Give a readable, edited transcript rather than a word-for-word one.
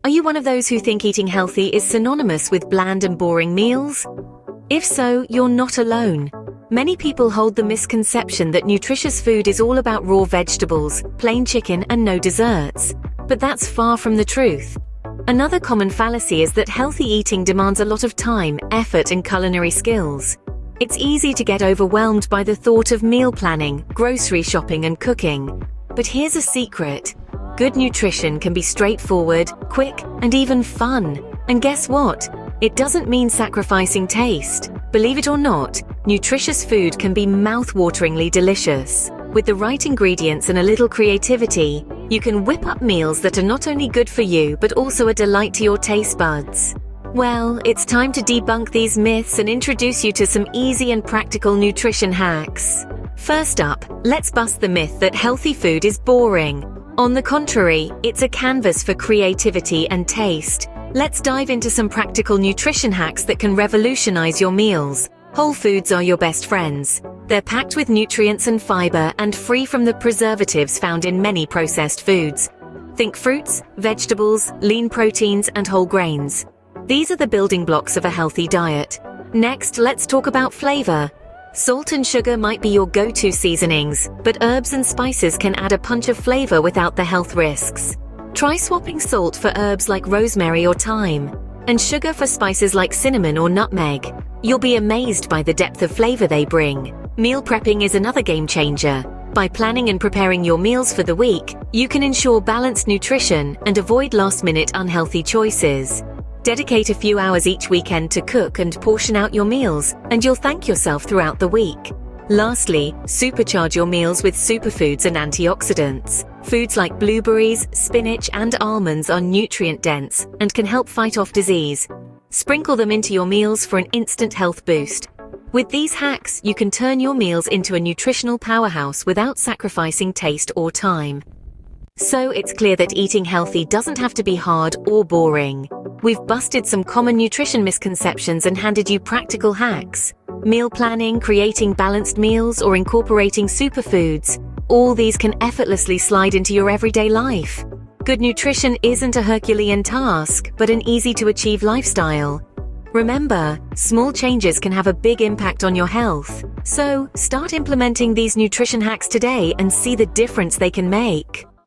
Are you one of those who think eating healthy is synonymous with bland and boring meals? If so, you're not alone. Many people hold the misconception that nutritious food is all about raw vegetables, plain chicken, and no desserts. But that's far from the truth. Another common fallacy is that healthy eating demands a lot of time, effort, and culinary skills. It's easy to get overwhelmed by the thought of meal planning, grocery shopping, and cooking. But here's a secret. Good nutrition can be straightforward, quick, and even fun. And guess what? It doesn't mean sacrificing taste. Believe it or not, nutritious food can be mouth-wateringly delicious. With the right ingredients and a little creativity, you can whip up meals that are not only good for you, but also a delight to your taste buds. Well, it's time to debunk these myths and introduce you to some easy and practical nutrition hacks. First up, let's bust the myth that healthy food is boring. On the contrary, it's a canvas for creativity and taste. Let's dive into some practical nutrition hacks that can revolutionize your meals. Whole foods are your best friends. They're packed with nutrients and fiber and free from the preservatives found in many processed foods. Think fruits, vegetables, lean proteins, and whole grains. These are the building blocks of a healthy diet. Next, let's talk about flavor. Salt and sugar might be your go-to seasonings, but herbs and spices can add a punch of flavor without the health risks. Try swapping salt for herbs like rosemary or thyme, and sugar for spices like cinnamon or nutmeg. You'll be amazed by the depth of flavor they bring. Meal prepping is another game changer. By planning and preparing your meals for the week, you can ensure balanced nutrition and avoid last-minute unhealthy choices. Dedicate a few hours each weekend to cook and portion out your meals, and you'll thank yourself throughout the week. Lastly, supercharge your meals with superfoods and antioxidants. Foods like blueberries, spinach, and almonds are nutrient-dense and can help fight off disease. Sprinkle them into your meals for an instant health boost. With these hacks, you can turn your meals into a nutritional powerhouse without sacrificing taste or time. So it's clear that eating healthy doesn't have to be hard or boring. We've busted some common nutrition misconceptions and handed you practical hacks. Meal planning, creating balanced meals, or incorporating superfoods. All these can effortlessly slide into your everyday life. Good nutrition isn't a Herculean task, but an easy-to-achieve lifestyle. Remember, small changes can have a big impact on your health. So, start implementing these nutrition hacks today and see the difference they can make.